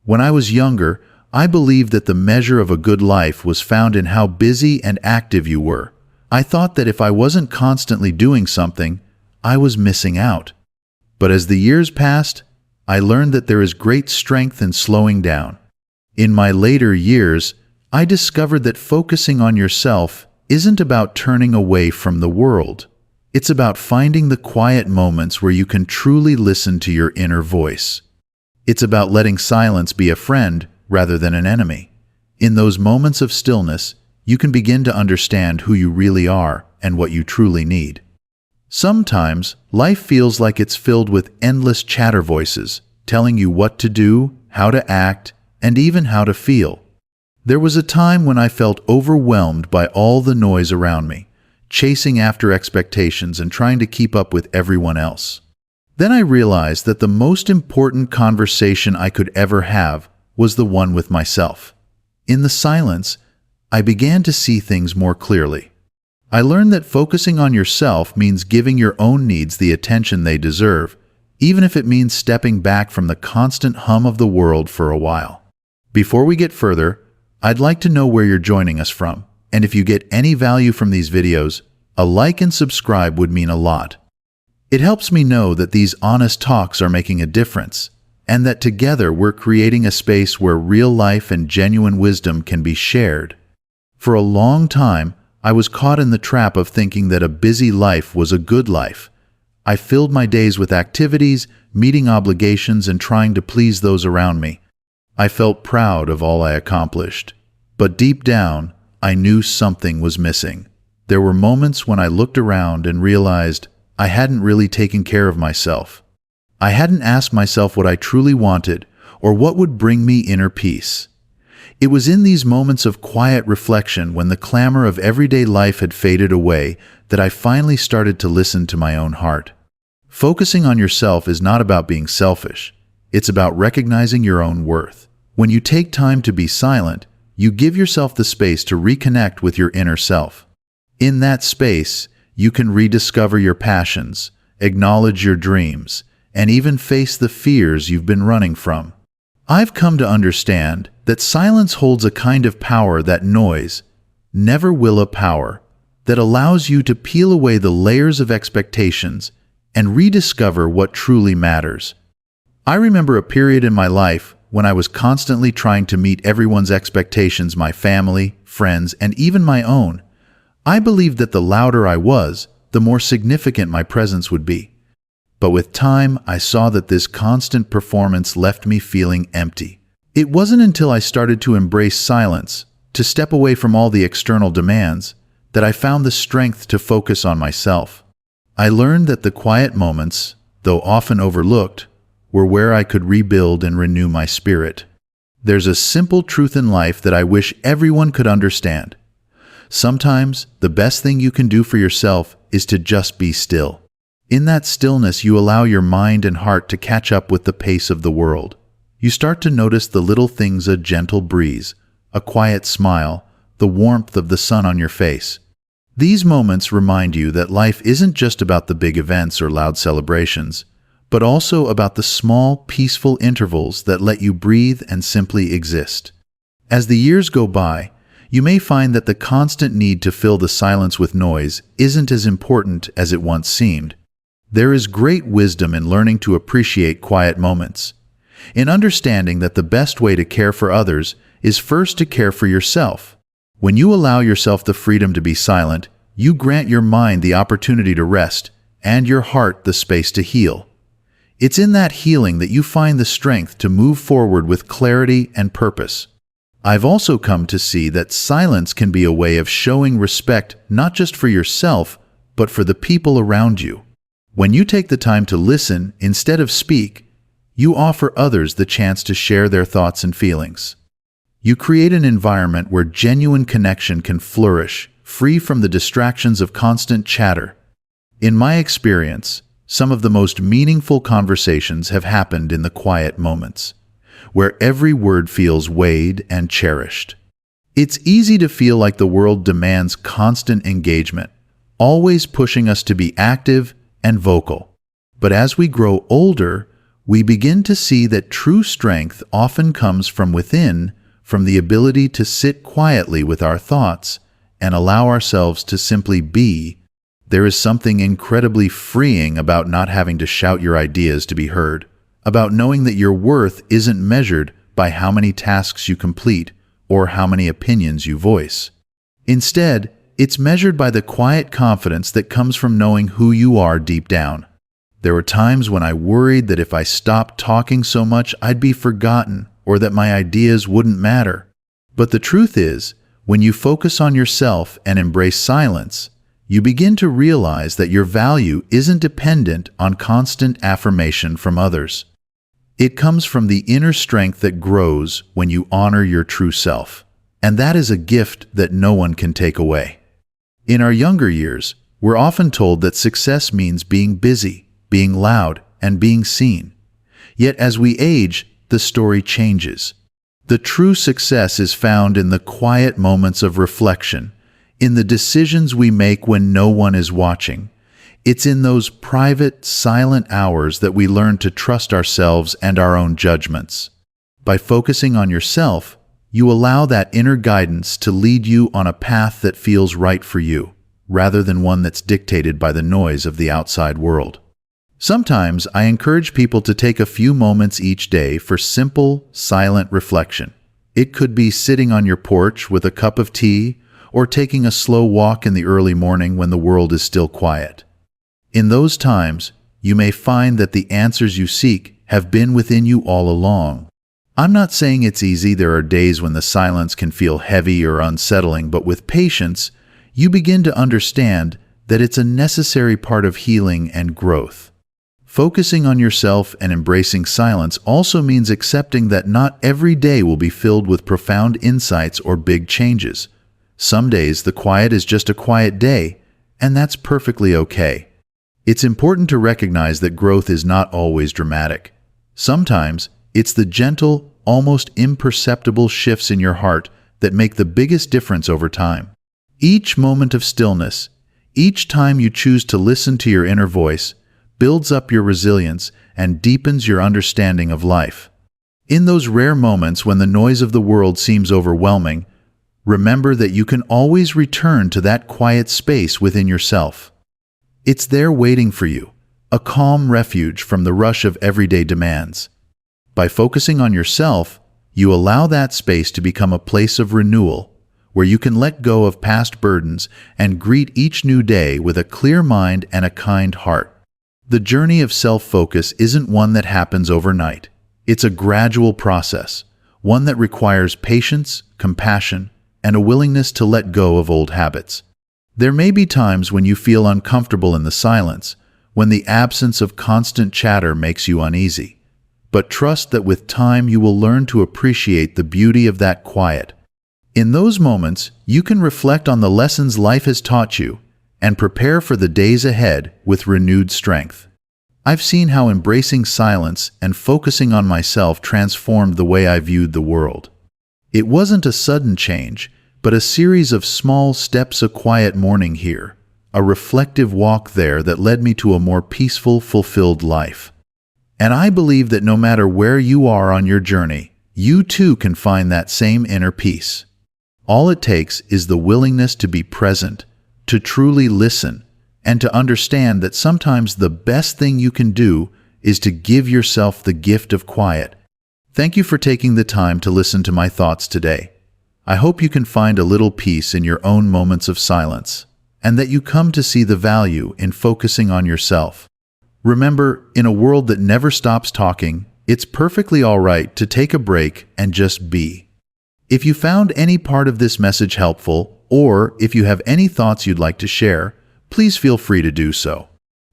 When I was younger, I believed that the measure of a good life was found in how busy and active you were. I thought that if I wasn't constantly doing something, I was missing out. But as the years passed, I learned that there is great strength in slowing down. In my later years, I discovered that focusing on yourself isn't about turning away from the world. It's about finding the quiet moments where you can truly listen to your inner voice. It's about letting silence be a friend rather than an enemy. In those moments of stillness, you can begin to understand who you really are and what you truly need. Sometimes, life feels like it's filled with endless chatter voices, telling you what to do, how to act, and even how to feel. There was a time when I felt overwhelmed by all the noise around me, chasing after expectations and trying to keep up with everyone else. Then I realized that the most important conversation I could ever have was the one with myself. In the silence, I began to see things more clearly. I learned that focusing on yourself means giving your own needs the attention they deserve, even if it means stepping back from the constant hum of the world for a while. Before we get further, I'd like to know where you're joining us from, and if you get any value from these videos, a like and subscribe would mean a lot. It helps me know that these honest talks are making a difference, and that together we're creating a space where real life and genuine wisdom can be shared. For a long time, I was caught in the trap of thinking that a busy life was a good life. I filled my days with activities, meeting obligations, and trying to please those around me. I felt proud of all I accomplished. But deep down, I knew something was missing. There were moments when I looked around and realized I hadn't really taken care of myself. I hadn't asked myself what I truly wanted or what would bring me inner peace. It was in these moments of quiet reflection, when the clamor of everyday life had faded away, that I finally started to listen to my own heart. Focusing on yourself is not about being selfish. It's about recognizing your own worth. When you take time to be silent, you give yourself the space to reconnect with your inner self. In that space, you can rediscover your passions, acknowledge your dreams, and even face the fears you've been running from. I've come to understand that silence holds a kind of power that noise never will. A power that allows you to peel away the layers of expectations and rediscover what truly matters. I remember a period in my life when I was constantly trying to meet everyone's expectations, my family, friends, and even my own. I believed that the louder I was, the more significant my presence would be. But with time, I saw that this constant performance left me feeling empty. It wasn't until I started to embrace silence, to step away from all the external demands, that I found the strength to focus on myself. I learned that the quiet moments, though often overlooked, were where I could rebuild and renew my spirit. There's a simple truth in life that I wish everyone could understand. Sometimes, the best thing you can do for yourself is to just be still. In that stillness, you allow your mind and heart to catch up with the pace of the world. You start to notice the little things: a gentle breeze, a quiet smile, the warmth of the sun on your face. These moments remind you that life isn't just about the big events or loud celebrations, but also about the small, peaceful intervals that let you breathe and simply exist. As the years go by, you may find that the constant need to fill the silence with noise isn't as important as it once seemed. There is great wisdom in learning to appreciate quiet moments, in understanding that the best way to care for others is first to care for yourself. When you allow yourself the freedom to be silent, you grant your mind the opportunity to rest and your heart the space to heal. It's in that healing that you find the strength to move forward with clarity and purpose. I've also come to see that silence can be a way of showing respect, not just for yourself, but for the people around you. When you take the time to listen instead of speak, you offer others the chance to share their thoughts and feelings. You create an environment where genuine connection can flourish, free from the distractions of constant chatter. In my experience, some of the most meaningful conversations have happened in the quiet moments, where every word feels weighed and cherished. It's easy to feel like the world demands constant engagement, always pushing us to be active and vocal. But as we grow older, we begin to see that true strength often comes from within, from the ability to sit quietly with our thoughts and allow ourselves to simply be. There is something incredibly freeing about not having to shout your ideas to be heard, about knowing that your worth isn't measured by how many tasks you complete or how many opinions you voice. Instead, it's measured by the quiet confidence that comes from knowing who you are deep down. There were times when I worried that if I stopped talking so much, I'd be forgotten or that my ideas wouldn't matter. But the truth is, when you focus on yourself and embrace silence, you begin to realize that your value isn't dependent on constant affirmation from others. It comes from the inner strength that grows when you honor your true self, and that is a gift that no one can take away. In our younger years, we're often told that success means being busy, being loud, and being seen. Yet as we age, the story changes. The true success is found in the quiet moments of reflection, in the decisions we make when no one is watching. It's in those private, silent hours that we learn to trust ourselves and our own judgments. By focusing on yourself, you allow that inner guidance to lead you on a path that feels right for you, rather than one that's dictated by the noise of the outside world. Sometimes I encourage people to take a few moments each day for simple, silent reflection. It could be sitting on your porch with a cup of tea, or taking a slow walk in the early morning when the world is still quiet. In those times, you may find that the answers you seek have been within you all along. I'm not saying it's easy. There are days when the silence can feel heavy or unsettling, but with patience, you begin to understand that it's a necessary part of healing and growth. Focusing on yourself and embracing silence also means accepting that not every day will be filled with profound insights or big changes. Some days the quiet is just a quiet day, and that's perfectly okay. It's important to recognize that growth is not always dramatic. Sometimes it's the gentle, almost imperceptible shifts in your heart that make the biggest difference over time. Each moment of stillness, each time you choose to listen to your inner voice, builds up your resilience and deepens your understanding of life. In those rare moments when the noise of the world seems overwhelming, remember that you can always return to that quiet space within yourself. It's there waiting for you, a calm refuge from the rush of everyday demands. By focusing on yourself, you allow that space to become a place of renewal, where you can let go of past burdens and greet each new day with a clear mind and a kind heart. The journey of self-focus isn't one that happens overnight. It's a gradual process, one that requires patience, compassion, and a willingness to let go of old habits. There may be times when you feel uncomfortable in the silence, when the absence of constant chatter makes you uneasy. But trust that with time you will learn to appreciate the beauty of that quiet. In those moments, you can reflect on the lessons life has taught you and prepare for the days ahead with renewed strength. I've seen how embracing silence and focusing on myself transformed the way I viewed the world. It wasn't a sudden change, but a series of small steps: a quiet morning here, a reflective walk there that led me to a more peaceful, fulfilled life. And I believe that no matter where you are on your journey, you too can find that same inner peace. All it takes is the willingness to be present, to truly listen, and to understand that sometimes the best thing you can do is to give yourself the gift of quiet. Thank you for taking the time to listen to my thoughts today. I hope you can find a little peace in your own moments of silence, and that you come to see the value in focusing on yourself. Remember, in a world that never stops talking, it's perfectly all right to take a break and just be. If you found any part of this message helpful, or if you have any thoughts you'd like to share, please feel free to do so.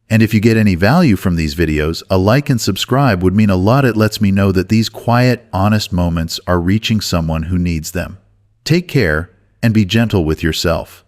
And if you get any value from these videos, a like and subscribe would mean a lot. It lets me know that these quiet, honest moments are reaching someone who needs them. Take care and be gentle with yourself.